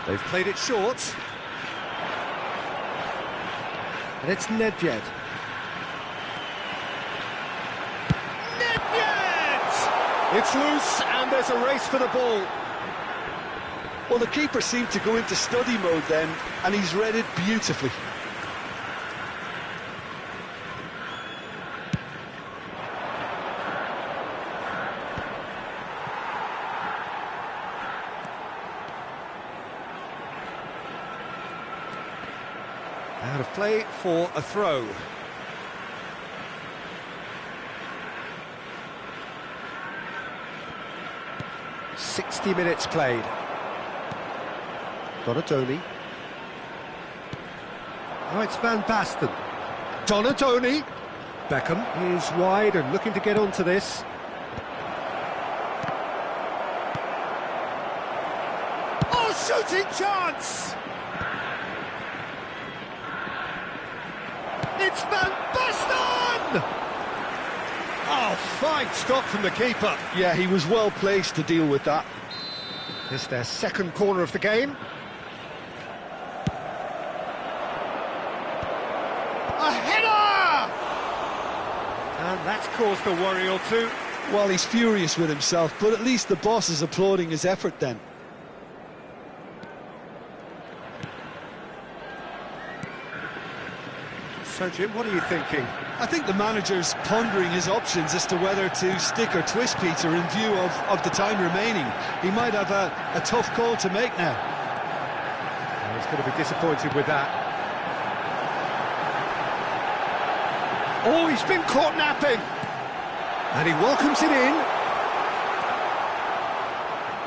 They've played it short. And it's Nedved. It's loose, and there's a race for the ball. Well, the keeper seemed to go into study mode then, and he's read it beautifully. Out of play for a throw. "60 minutes played. Donatoni. Now it's Van Basten. Donatoni. Beckham is wide and looking to get onto this. Oh, shooting chance! It's Van Basten! Oh, fine stop from the keeper. Yeah, he was well placed to deal with that. It's their second corner of the game. A header! And that's caused a worry or two. Well, he's furious with himself, but at least the boss is applauding his effort then. So, Jim, what are you thinking? I think the manager's pondering his options as to whether to stick or twist Peter in view of the time remaining. He might have a tough call to make now. Well, he's going to be disappointed with that. Oh, he's been caught napping! And he welcomes it in.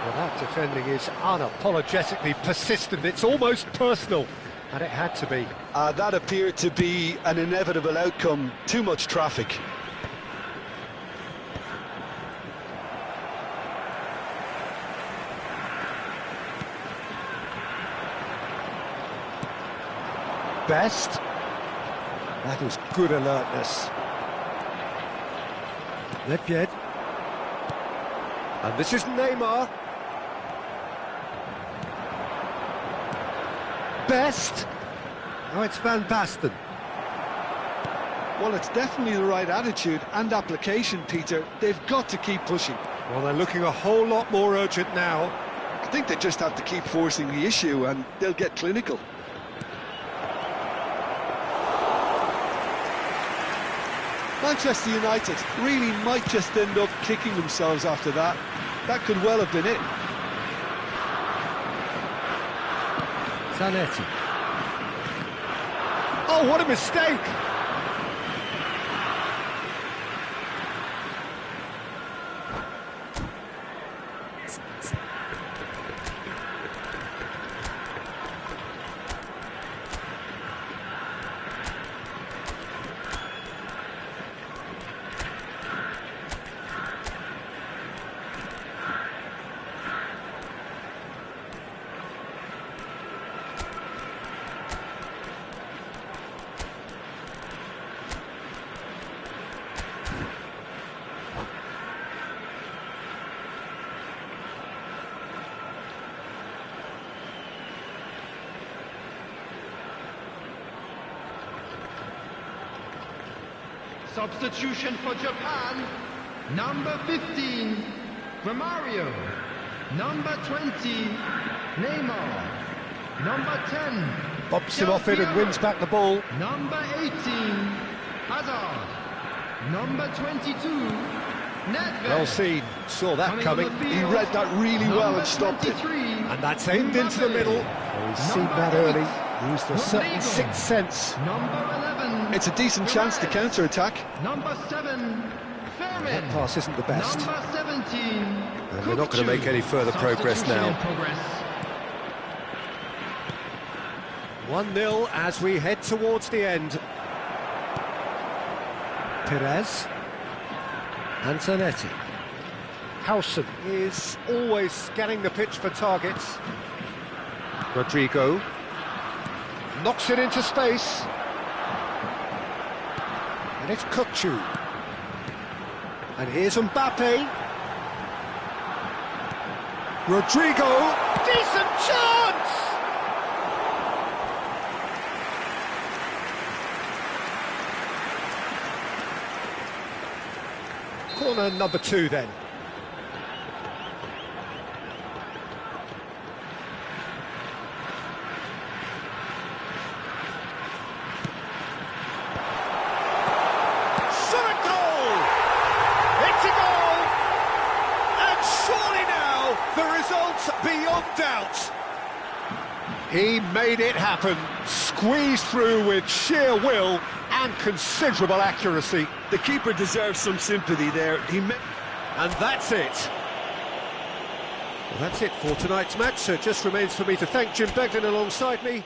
Well, that defending is unapologetically persistent. It's almost personal. And it had to be. That appeared to be an inevitable outcome. Too much traffic. Best. That is good alertness. Nedved. And this is Neymar. Best. Now it's Van Basten. Well, it's definitely the right attitude and application, Peter. They've got to keep pushing. Well, they're looking a whole lot more urgent now. I think they just have to keep forcing the issue and they'll get clinical. Manchester United really might just end up kicking themselves after that. That could well have been it. Zanetti. Oh, what a mistake! Substitution for Japan, number 15, Romario, number 20, Neymar, number 10, Bobs him off it and wins back the ball. number 18, Hazard, number 22, Nedved. Well seen, saw that coming. He read that really well and stopped it. And that's aimed into the middle. Oh, he's seen that early. Used a certain sixth sense. Number 11. It's a decent chance to counter-attack. Number 7, That pass isn't the best. Number 17. And they're not going to make any further progress now. 1-0 as we head towards the end. Perez. Antonetti. Howson is always scanning the pitch for targets. Rodrigo knocks it into space. And it's Kukçu. And here's Mbappe. Rodrigo, decent chance! Corner number 2 then. The result's beyond doubt. He made it happen, squeezed through with sheer will and considerable accuracy. The keeper deserves some sympathy there. And that's it. Well, that's it for tonight's match, so it just remains for me to thank Jim Beglin alongside me.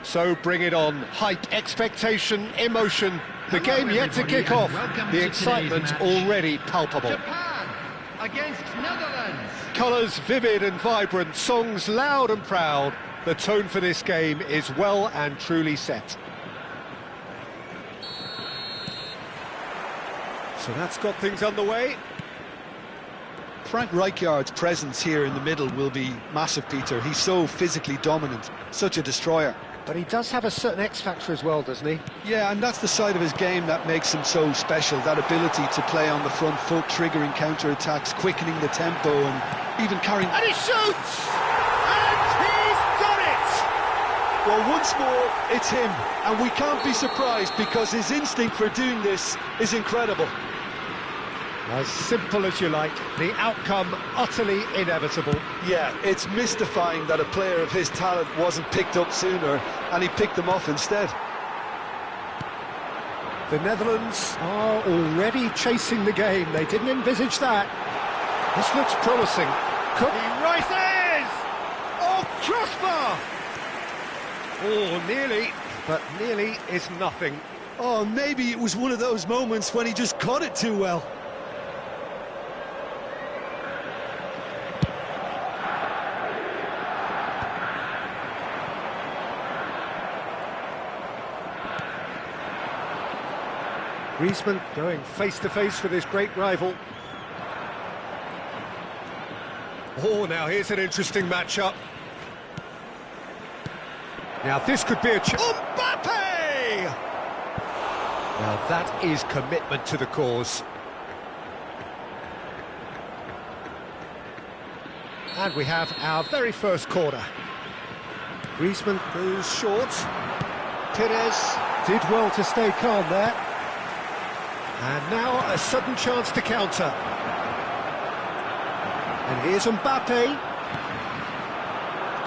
So bring it on. Hype, expectation, emotion. The game yet to kick off. The excitement already palpable. Japan against Netherlands. Colours vivid and vibrant, songs loud and proud. The tone for this game is well and truly set. So that's got things underway. Frank Rijkaard's presence here in the middle will be massive, Peter. He's so physically dominant, such a destroyer. But he does have a certain X-factor as well, doesn't he? Yeah, and that's the side of his game that makes him so special, that ability to play on the front foot, triggering counter-attacks, quickening the tempo, and even carrying... And he shoots! And he's done it! Well, once more, it's him, and we can't be surprised because his instinct for doing this is incredible. As simple as you like, the outcome utterly inevitable. Yeah, it's mystifying that a player of his talent wasn't picked up sooner, and he picked them off instead. The Netherlands are already chasing the game. They didn't envisage that. This looks promising. Could he rises? Oh, crossbar! Oh, nearly, but nearly is nothing. Oh, maybe it was one of those moments when he just caught it too well. Griezmann going face-to-face with his great rival. Oh, now here's an interesting matchup. Now this could be a Mbappe! Now that is commitment to the cause. And we have our very first corner. Griezmann goes short. Perez did well to stay calm there. And now a sudden chance to counter. And here's Mbappe.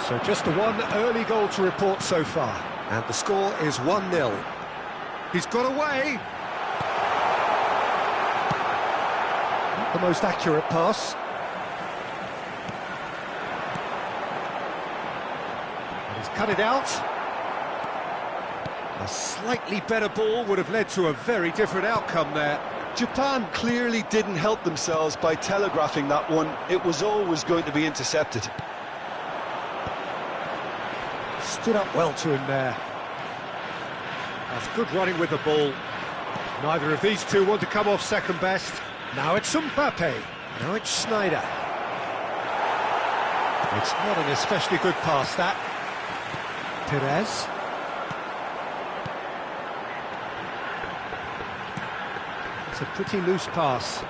So just the one early goal to report so far. And the score is 1-0. He's got away. Not the most accurate pass. And he's cut it out. A slightly better ball would have led to a very different outcome there. Japan clearly didn't help themselves by telegraphing that one. It was always going to be intercepted. Stood up well to him there. That's good running with the ball. Neither of these two want to come off second best. Now it's Mbappe. Now it's Schneider. It's not an especially good pass, that. Perez. It's a pretty loose pass.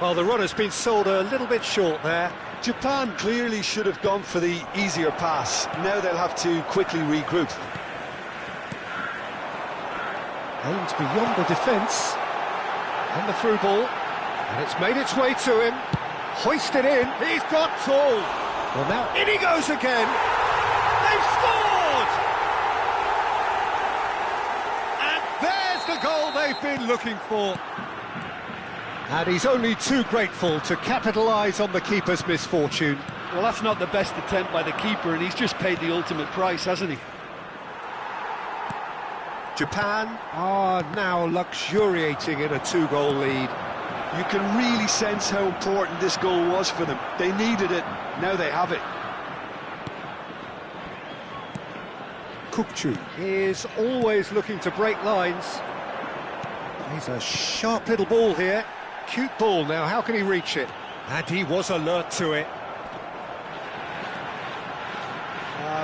Well, the runner's been sold a little bit short there. Japan clearly should have gone for the easier pass. Now they'll have to quickly regroup. Aimed beyond the defence. And the through ball. And it's made its way to him. Hoisted in. He's got full. Well, now in he goes again. They've scored! And there's the goal they've been looking for. And he's only too grateful to capitalise on the keeper's misfortune. Well, that's not the best attempt by the keeper, and he's just paid the ultimate price, hasn't he? Japan are now luxuriating in a 2-goal lead. You can really sense how important this goal was for them. They needed it, now they have it. Kukçu is always looking to break lines. He's a sharp little ball here. Cute ball now, how can he reach it? And he was alert to it.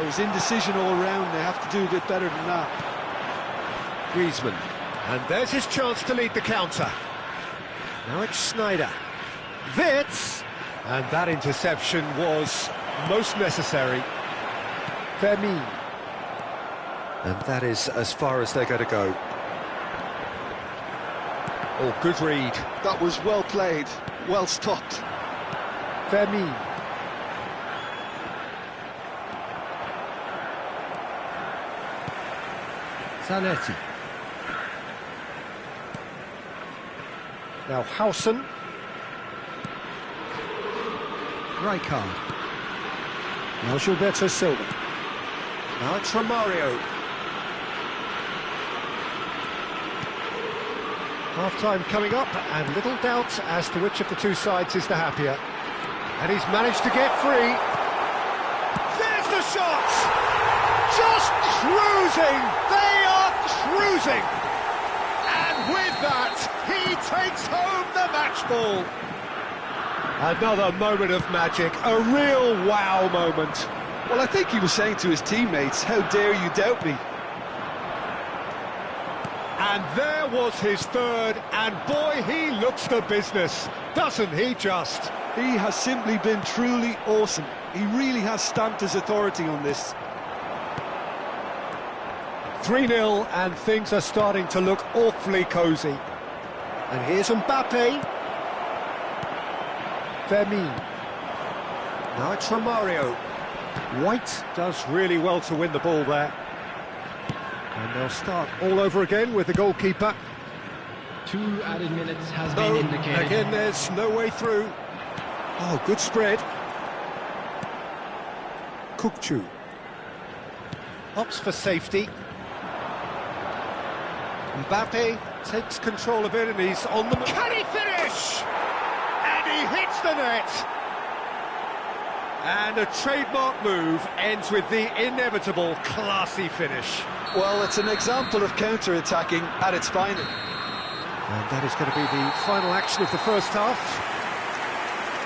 It was indecision all round. They have to do a bit better than that. Griezmann. And there's his chance to lead the counter. Now it's Schneider. Witz! And that interception was most necessary. Vermeer. And that is as far as they're going to go. Oh, good read. That was well played, well stopped. Vermeer. Zanetti. Now Howson. Rijkaard. Now Gilberto Silva. Now it's Romario. Half-time coming up, and little doubt as to which of the two sides is the happier. And he's managed to get free. There's the shot! Just cruising! They are cruising! And with that, he takes home the match ball. Another moment of magic, a real wow moment. Well, I think he was saying to his teammates, how dare you doubt me? And there was his third, and boy, he looks the business, doesn't he just? He has simply been truly awesome. He really has stamped his authority on this. 3-0, and things are starting to look awfully cosy. And here's Mbappe. Vermeer. Now it's Romario. White does really well to win the ball there. And they'll start all over again with the goalkeeper. 2 added minutes has been indicated. Again, there's no way through. Oh, good spread. Kukçu. Opts for safety. Mbappe takes control of it and he's on the... Can he finish? And he hits the net. And a trademark move ends with the inevitable classy finish. Well, it's an example of counter-attacking at its finest. And that is going to be the final action of the first half.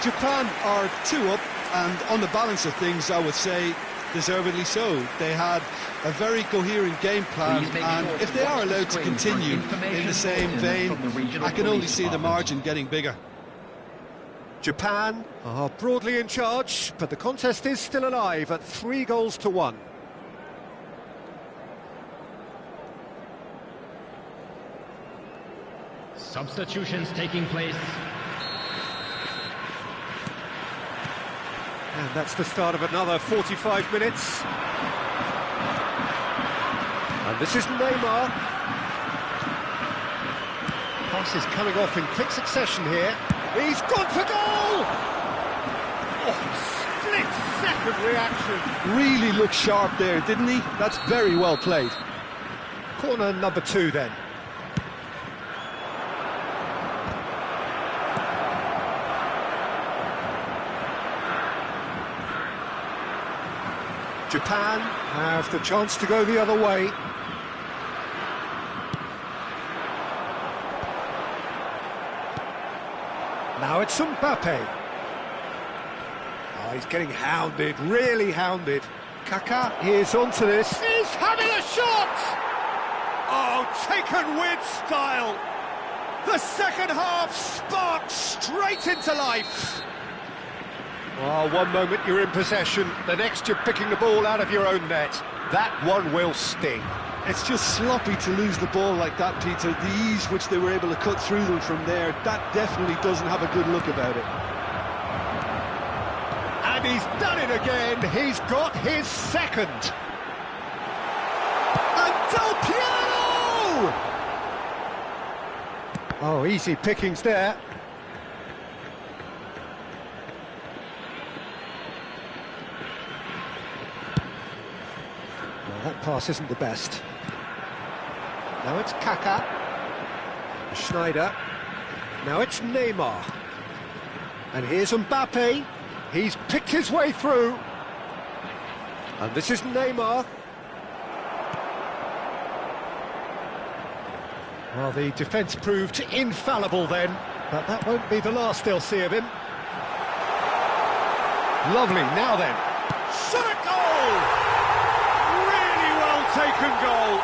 Japan are 2 up, and on the balance of things, I would say, deservedly so. They had a very coherent game plan, and if they are allowed to continue in the same vein, I can only see the margin getting bigger. Japan are broadly in charge, but the contest is still alive at 3-1. Substitutions taking place. And that's the start of another 45 minutes. And this is Neymar. Pass is coming off in quick succession here. He's gone for goal! Oh, split-second reaction. Really looked sharp there, didn't he? That's very well played. Corner number 2 then. Japan have the chance to go the other way. Now it's Mbappe. Oh, he's getting hounded, really hounded. Kaká is onto this. He's having a shot! Oh, taken with style. The second half sparks straight into life. Oh, one moment you're in possession, the next you're picking the ball out of your own net. That one will sting. It's just sloppy to lose the ball like that, Peter. The ease which they were able to cut through them from there, that definitely doesn't have a good look about it. And he's done it again. He's got his second. And Del Piero! Oh, easy pickings there. That pass isn't the best. Now it's Kaká. Schneider. Now it's Neymar. And here's Mbappe. He's picked his way through. And this is Neymar. Well, the defence proved infallible then, but that won't be the last they'll see of him. Lovely, now then. Shot at goal! Taken goal,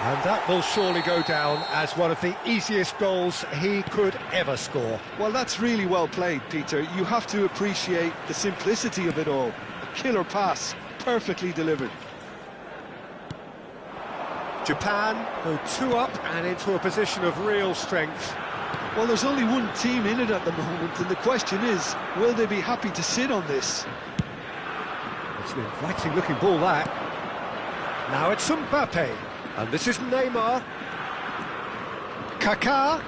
and that will surely go down as one of the easiest goals he could ever score. Well, that's really well played, Peter. You have to appreciate the simplicity of it all. A killer pass, perfectly delivered. Japan go 2 up and into a position of real strength. Well, there's only one team in it at the moment, and the question is, will they be happy to sit on this? It's an inviting looking ball, that. Now it's Mbappe, and this is Neymar. Kaká.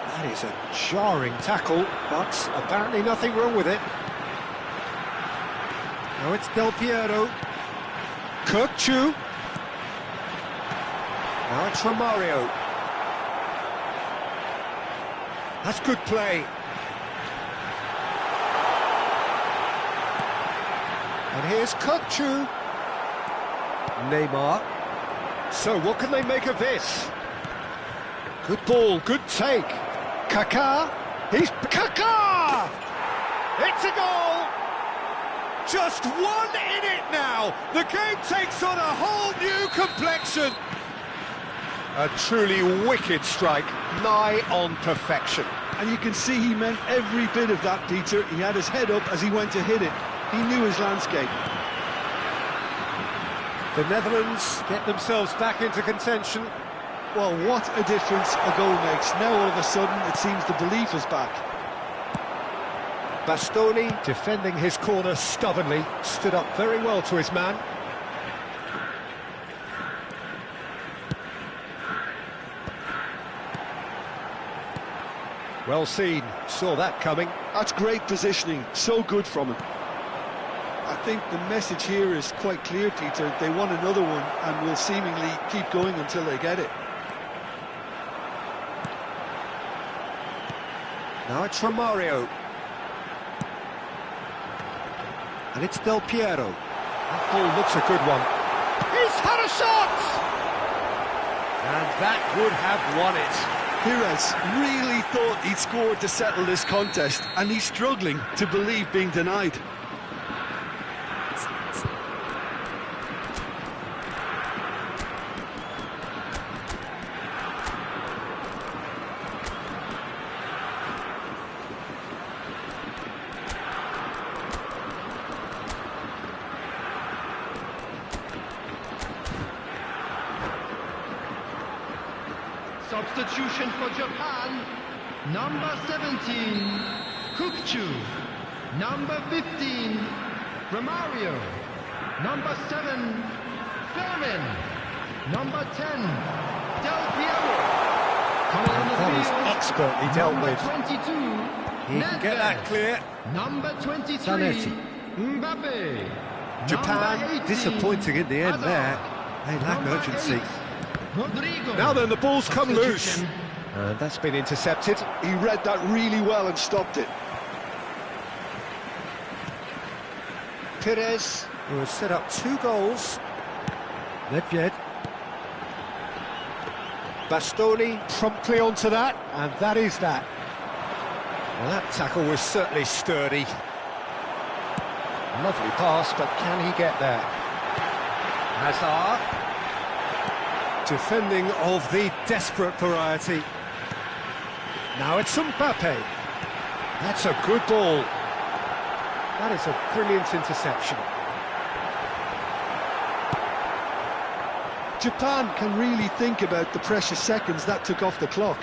That is a jarring tackle, but apparently nothing wrong with it. Now it's Del Piero. Kukçu. Now it's Romario. That's good play. And here's Kukçu. Neymar. So what can they make of this? Good ball, good take. Kaká. He's... Kaká! It's a goal! Just one in it now. The game takes on a whole new complexion. A truly wicked strike, nigh on perfection. And you can see he meant every bit of that, Peter. He had his head up as he went to hit it. He knew his landscape. The Netherlands get themselves back into contention. Well, what a difference a goal makes. Now all of a sudden it seems the belief is back. Bastoni, defending his corner stubbornly, stood up very well to his man. Well seen, saw that coming. That's great positioning, so good from him. I think the message here is quite clear, Peter. They want another one and will seemingly keep going until they get it. Now it's Romario. And it's Del Piero. That ball looks a good one. He's had a shot! And that would have won it. Pires really thought he'd scored to settle this contest, and he's struggling to believe being denied. Substitution for Japan, number 17, Kukchu, number 15, Romario, number 7, Fermin, number 10, Del Piero. Coming on the That is field, expertly dealt number with. 22, He can get that clear. number 23, Zanetti. Mbappe. Japan Number 18, disappointing in the end Hazard. there. They lack Number urgency. 8, Rodrigo. Now then, the ball's come loose. Substitution. And that's been intercepted. He read that really well and stopped it. Pires, who has set up 2 goals. Nedved. Bastoni promptly onto that, and that is that. Well, that tackle was certainly sturdy. Lovely pass, but can he get there? Hazard. Defending of the desperate variety. Now it's Mbappe. That's a good ball. That is a brilliant interception. Japan can really think about the precious seconds that took off the clock.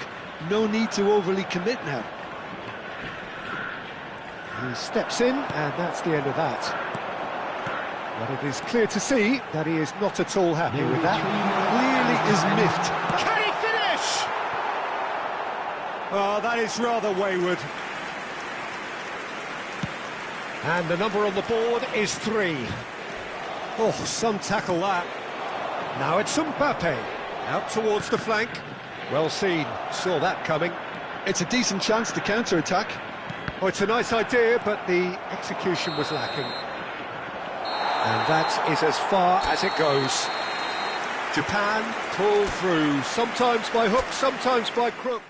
No need to overly commit now. He steps in, and that's the end of that. But it is clear to see that he is not at all happy with that. Clearly is miffed. Can he finish? Oh, that is rather wayward. And the number on the board is 3. Oh, some tackle that. Now it's Mbappe, out towards the flank. Well seen, saw that coming. It's a decent chance to counter-attack. Oh, it's a nice idea, but the execution was lacking. And that is as far as it goes. Japan pull through, sometimes by hook, sometimes by crook.